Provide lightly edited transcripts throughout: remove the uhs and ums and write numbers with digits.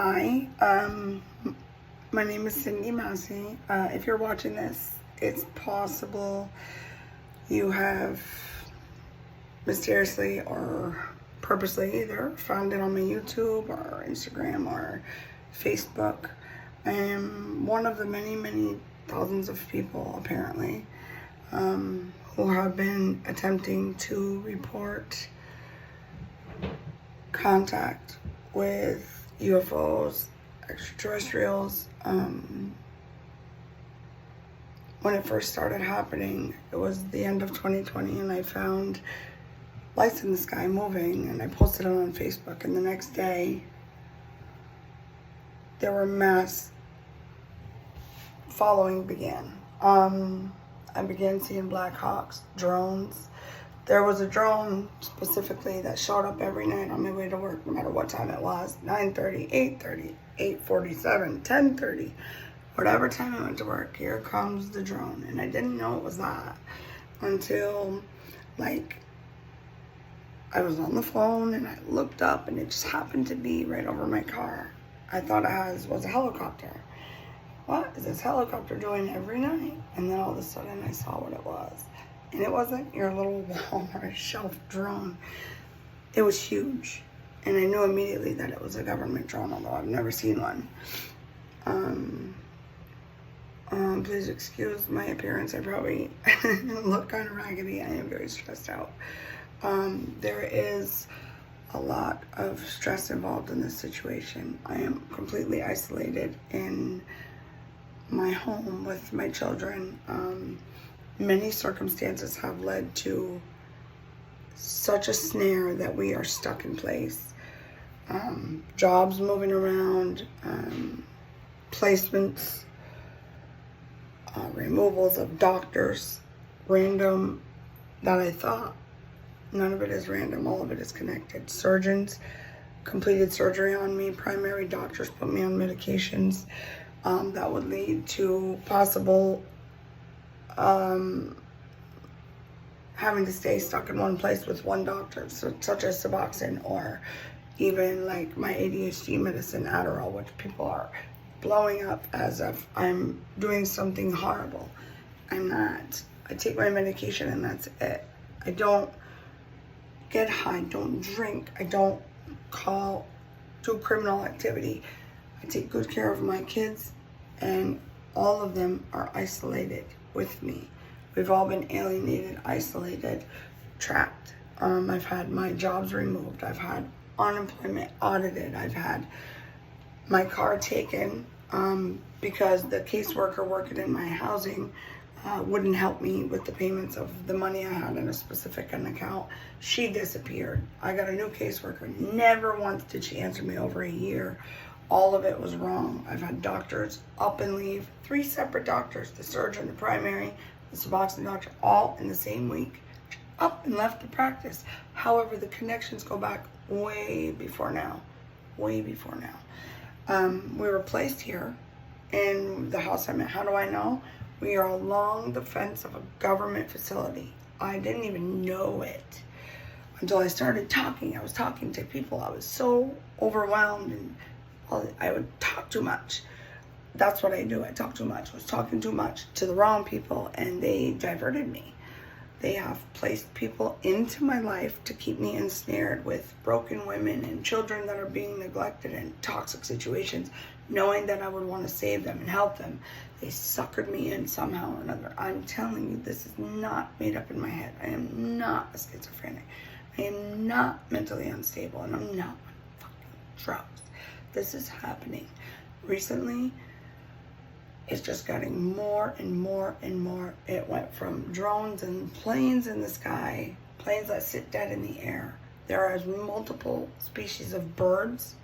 Hi, my name is Cindy Massey. If you're watching this, it's possible you have mysteriously or purposely either found it on my YouTube or Instagram or Facebook. I am one of the many thousands of people, apparently, who have been attempting to report contact with UFOs, extraterrestrials. When it first started happening, it was the end of 2020, and I found lights in the sky moving, and I posted it on Facebook, and the next day there were mass following began. I began seeing Black Hawks, drones. There was a drone specifically that showed up every night on my way to work, no matter what time it was, 9:30, 8:30, 8:47, 10:30, whatever time I went to work, here comes the drone. And I didn't know it was that until, I was on the phone and I looked up and it just happened to be right over my car. I thought it was a helicopter. What is this helicopter doing every night? And then all of a sudden I saw what it was. And it wasn't your little Walmart shelf drone. It was huge. And I knew immediately that it was a government drone, although I've never seen one. Please excuse my appearance. I probably look kind of raggedy. I am very stressed out. There is a lot of stress involved in this situation. I am completely isolated in my home with my children. Many circumstances have led to such a snare that we are stuck in place. Jobs moving around, placements, removals of doctors, random, that I thought. None of it is random, all of it is connected. Surgeons completed surgery on me, primary doctors put me on medications that would lead to possible having to stay stuck in one place with one doctor, such as Suboxone, or even like my ADHD medicine, Adderall, which people are blowing up as if I'm doing something horrible. I'm not. I take my medication and that's it. I don't get high, don't drink, I don't do criminal activity. I take good care of my kids, and all of them are isolated with me. We've all been alienated, isolated, trapped. I've had my jobs removed. I've had unemployment audited. I've had my car taken because the caseworker working in my housing wouldn't help me with the payments of the money I had in a specific account. She disappeared. I got a new caseworker. Never once did she answer me over a year. All of it was wrong. I've had doctors up and leave. 3 separate doctors, the surgeon, the primary, the Suboxone doctor, all in the same week, up and left the practice. However, the connections go back way before now. Way before now. We were placed here in the house I'm in. How do I know? We are along the fence of a government facility. I didn't even know it until I started talking. I was talking to people. I was so overwhelmed, and I would talk too much. That's what I do. I talk too much. I was talking too much to the wrong people, and they diverted me. They have placed people into my life to keep me ensnared with broken women and children that are being neglected in toxic situations, knowing that I would want to save them and help them. They suckered me in somehow or another. I'm telling you, this is not made up in my head. I am not a schizophrenic. I am not mentally unstable, and I'm not on fucking drugs. This is happening. Recently, it's just getting more and more and more. It went from drones and planes in the sky, planes that sit dead in the air. There are multiple species of birds.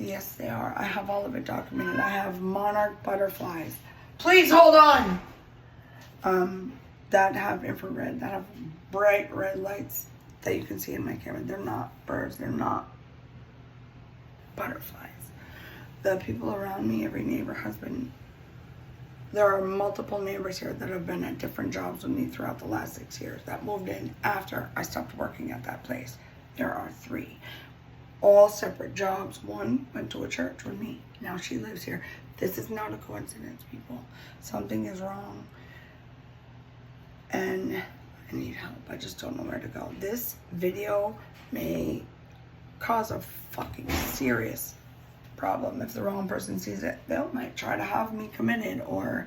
Yes, they are. I have all of it documented. I have monarch butterflies. Please hold on. That have infrared, that have bright red lights that you can see in my camera. They're not birds. They're not butterflies. The people around me, every neighbor has been, there are multiple neighbors here that have been at different jobs with me throughout the last 6 years that moved in after I stopped working at that place. There are 3. all separate jobs. One went to a church with me. Now she lives here. This is not a coincidence, people. Something is wrong. And I need help. I just don't know where to go. This video may cause a fucking serious problem. If the wrong person sees it, they might try to have me committed or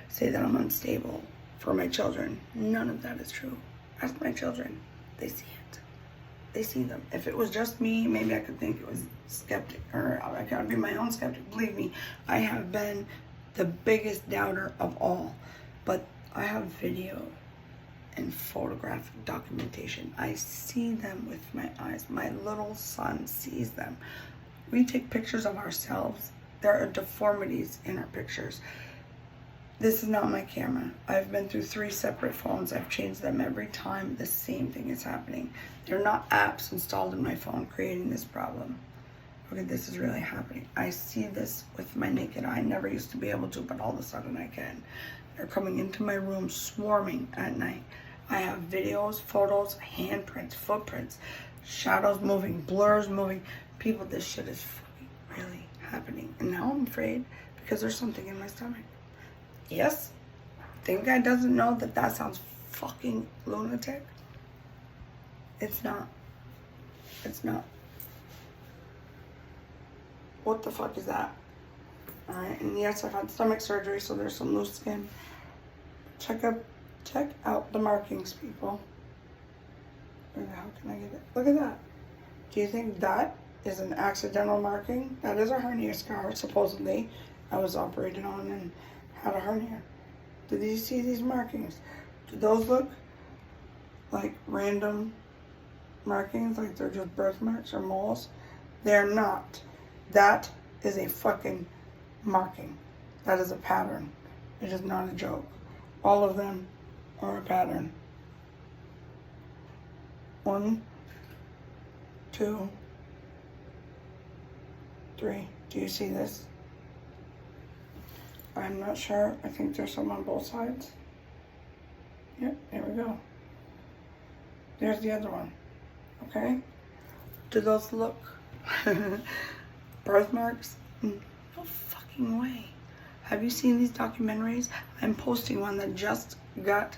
say that I'm unstable for my children. None of that is true. Ask my children. They see it. They see them. If it was just me, maybe I could think it was skeptic, or I could be my own skeptic. Believe me, I have been the biggest doubter of all. But I have video and photographic documentation. I see them with my eyes. My little son sees them. We take pictures of ourselves. There are deformities in our pictures. This is not my camera. I've been through 3 separate phones. I've changed them every time. The same thing is happening. They're not apps installed in my phone creating this problem. Okay, this is really happening. I see this with my naked eye. I never used to be able to, but all of a sudden I can. They're coming into my room swarming at night. I have videos, photos, handprints, footprints, shadows moving, blurs moving. People, this shit is really happening. And now I'm afraid because there's something in my stomach. Yes, think guy doesn't know that that sounds fucking lunatic? It's not. It's not. What the fuck is that? Alright, and yes, I've had stomach surgery, so there's some loose skin. Check out the markings, people. How can I get it? Look at that. Do you think that is an accidental marking? That is a hernia scar, supposedly. I was operated on and had a hernia. Do you see these markings? Do those look like random markings, like they're just birthmarks or moles? They're not. That is a fucking marking. That is a pattern. It is not a joke. All of them are a pattern. 1, 2, 3. Do you see this? I'm not sure. I think there's some on both sides. Yep, there we go. There's the other one. Okay? Do those look birthmarks? No fucking way. Have you seen these documentaries? I'm posting one that just got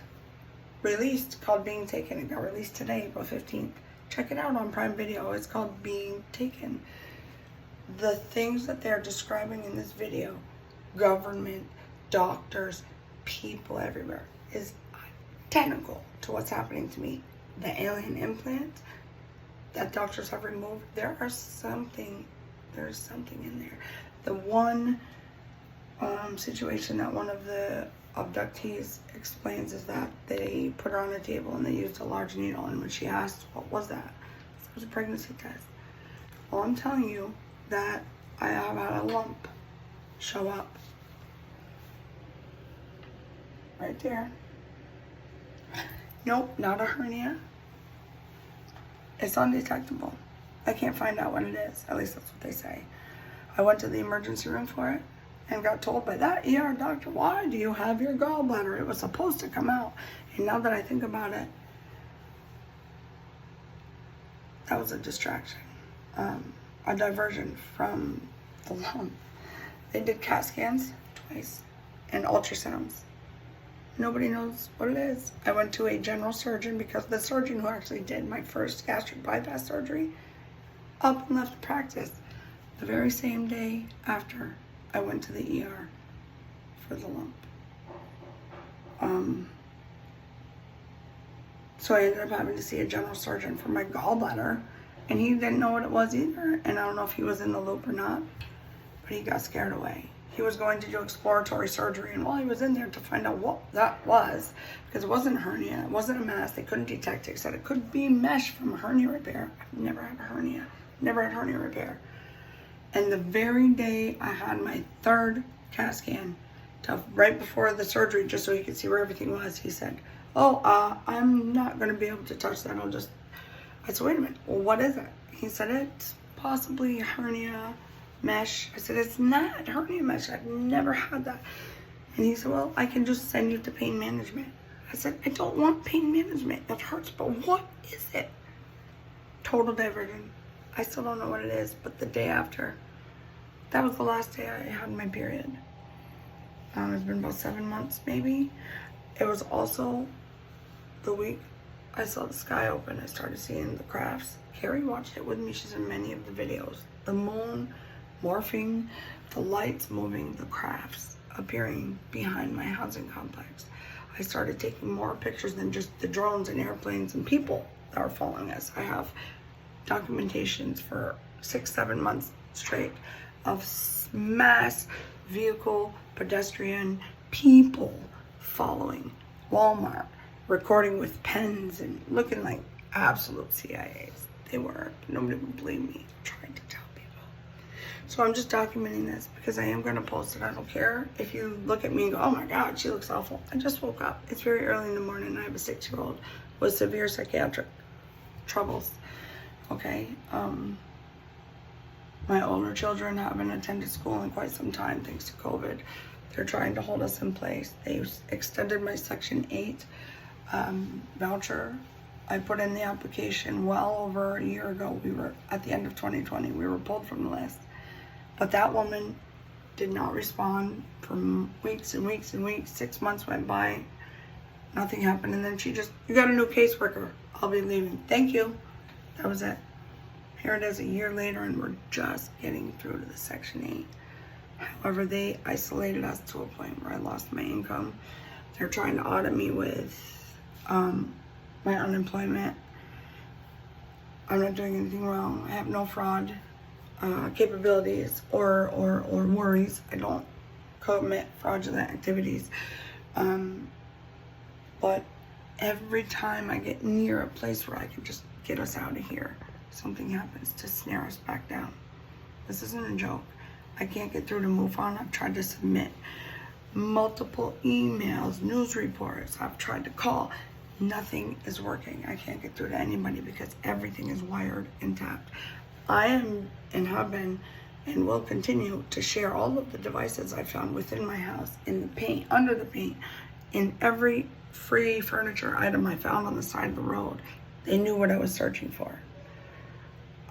released called Being Taken. It got released today, April 15th. Check it out on Prime Video. It's called Being Taken. The things that they're describing in this video, government, doctors, people everywhere, is identical to what's happening to me. The alien implant that doctors have removed, there's something in there. The one situation that one of the abductees explains is that they put her on a table and they used a large needle, and when she asked what was that, it was a pregnancy test. Well, I'm telling you that I have had a lump show up right there. Nope, not a hernia. It's undetectable. I can't find out what it is. At least that's what they say. I went to the emergency room for it and got told by that ER doctor, why do you have your gallbladder? It was supposed to come out. And now that I think about it, that was a distraction. A diversion from the lump. They did CAT scans twice and ultrasounds. Nobody knows what it is. I went to a general surgeon because the surgeon who actually did my first gastric bypass surgery up and left practice the very same day after I went to the ER for the lump. So I ended up having to see a general surgeon for my gallbladder, and he didn't know what it was either, and I don't know if he was in the loop or not, but he got scared away. He was going to do exploratory surgery, and while he was in there to find out what that was, because it wasn't a hernia, it wasn't a mass, they couldn't detect it, said it could be mesh from a hernia repair. I've never had a hernia, never had hernia repair. And the very day I had my third CAT scan, right before the surgery, just so he could see where everything was, he said, I'm not going to be able to touch that. I said, wait a minute, well, what is it? He said, it's possibly a hernia mesh. I said, it's not hernia mesh. I've never had that. And he said, well, I can just send you to pain management. I said, I don't want pain management. That hurts, but what is it? Total diversion. I still don't know what it is, but the day after, that was the last day I had my period. It's been about 7 months, maybe. It was also the week I saw the sky open. I started seeing the crafts. Carrie watched it with me. She's in many of the videos. The moon morphing, the lights moving, the crafts appearing behind my housing complex. I started taking more pictures than just the drones and airplanes and people that are following us. I have documentations for 6-7 months straight of mass vehicle, pedestrian, people following Walmart, recording with pens and looking like absolute CIAs. They were. Nobody would believe me. I'm trying to tell people. So I'm just documenting this because I am going to post it. I don't care if you look at me and go, oh my God, she looks awful. I just woke up. It's very early in the morning. I have a 6-year-old with severe psychiatric troubles. Okay. My older children haven't attended school in quite some time thanks to COVID. They're trying to hold us in place. They extended my Section 8 voucher. I put in the application well over a year ago. We were at the end of 2020. We were pulled from the list. But that woman did not respond for weeks and weeks and weeks. 6 months went by. Nothing happened. And then she just, you got a new caseworker. I'll be leaving. Thank you. That was it. Here it is a year later and we're just getting through to the Section 8. However, they isolated us to a point where I lost my income. They're trying to audit me with my unemployment. I'm not doing anything wrong. I have no fraud capabilities or worries. I don't commit fraudulent activities. But every time I get near a place where I can just get us out of here, something happens to snare us back down. This isn't a joke. I can't get through to move on. I've tried to submit multiple emails, news reports. I've tried to call. Nothing is working. I can't get through to anybody because everything is wired and tapped. I am and have been and will continue to share all of the devices I found within my house, in the paint, under the paint, in every free furniture item I found on the side of the road. They knew what I was searching for.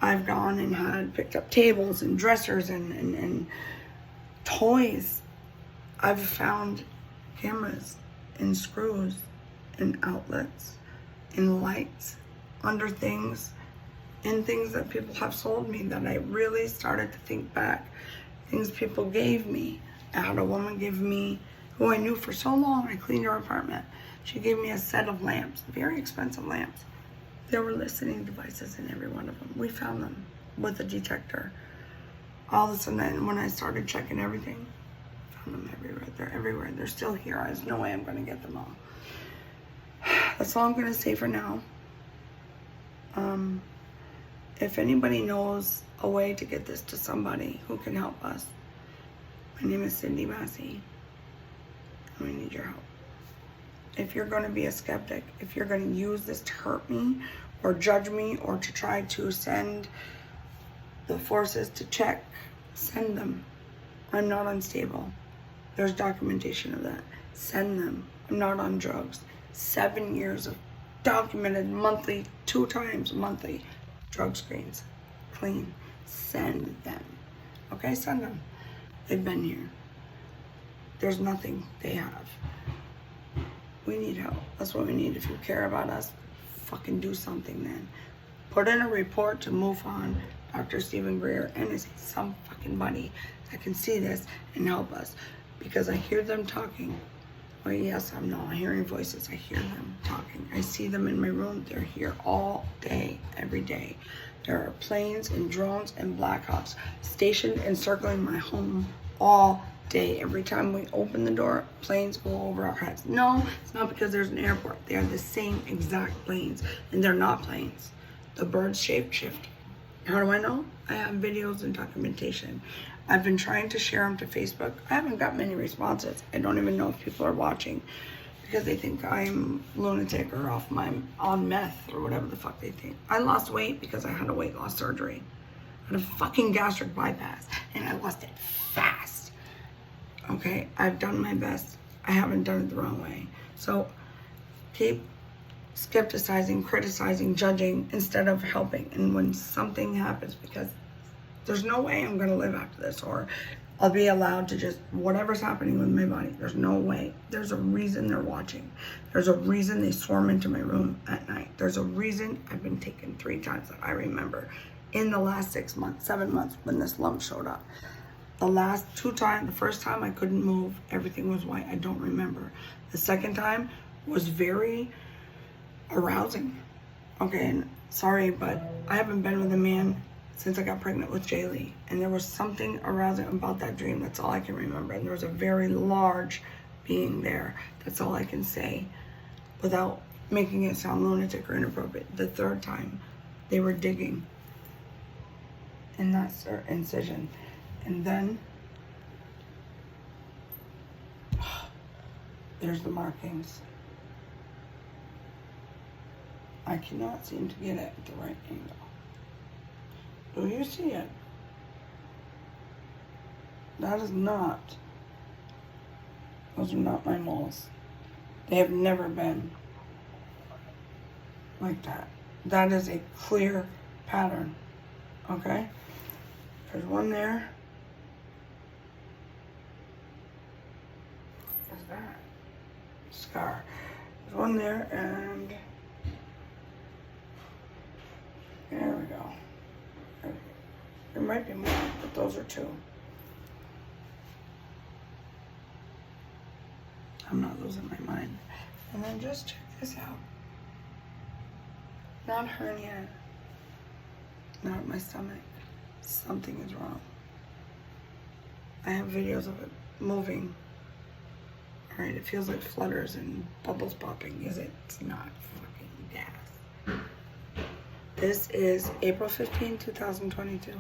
I've gone and had picked up tables and dressers and toys. I've found cameras and screws and outlets and lights under things and things that people have sold me that I really started to think back. Things people gave me. I had a woman give me, who I knew for so long, I cleaned her apartment. She gave me a set of lamps, very expensive lamps. There were listening devices in every one of them. We found them with a detector. All of a sudden, when I started checking everything, I found them everywhere. They're everywhere. They're still here. There's no way I'm going to get them all. That's all I'm going to say for now. If anybody knows a way to get this to somebody who can help us, my name is Cindy Massey, and we need your help. If you're going to be a skeptic, if you're going to use this to hurt me or judge me or to try to send the forces to check, send them. I'm not unstable. There's documentation of that. Send them. I'm not on drugs. 7 years of documented monthly, 2 times monthly drug screens. Clean. Send them. Okay, send them. They've been here. There's nothing they have. We need help. That's what we need. If you care about us, fucking do something then. Put in a report to move on Dr. Stephen Greer and some fucking buddy that can see this and help us. Because I hear them talking. Well, yes, I'm not hearing voices. I hear them talking. I see them in my room. They're here all day, every day. There are planes and drones and Black Ops stationed and circling my home all day. Every time we open the door, planes go over our heads. No, it's not because there's an airport. They are the same exact planes, and they're not planes. The birds shape shift. How do I know? I have videos and documentation. I've been trying to share them to Facebook. I haven't got many responses. I don't even know if people are watching because they think I'm lunatic or on meth or whatever the fuck they think. I lost weight because I had a weight loss surgery. I had a fucking gastric bypass, and I lost it fast. Okay, I've done my best. I haven't done it the wrong way. So keep skepticizing, criticizing, judging instead of helping. And when something happens, because there's no way I'm going to live after this, or I'll be allowed to just, whatever's happening with my body, there's no way. There's a reason they're watching. There's a reason they swarm into my room at night. There's a reason I've been taken 3 times that I remember in the last 6 months, 7 months when this lump showed up. The last 2 times, the first time I couldn't move, everything was white, I don't remember. The second time was very arousing. Okay, and sorry, but I haven't been with a man since I got pregnant with Jaylee, and there was something arousing about that dream. That's all I can remember. And there was a very large being there. That's all I can say without making it sound lunatic or inappropriate. The third time, they were digging in that incision, and then there's the markings. I cannot seem to get it at the right angle. Do you see it? That is not, those are not my moles. They have never been like that. That is a clear pattern, okay? There's one there. What's that? Scar. There's one there, and there we go. There might be more, but those are 2. I'm not losing my mind. And then just check this out. Not hernia, not my stomach. Something is wrong. I have videos of it moving. All right, it feels like flutters and bubbles popping. Is it? It's not fucking gas. This is April 15, 2022.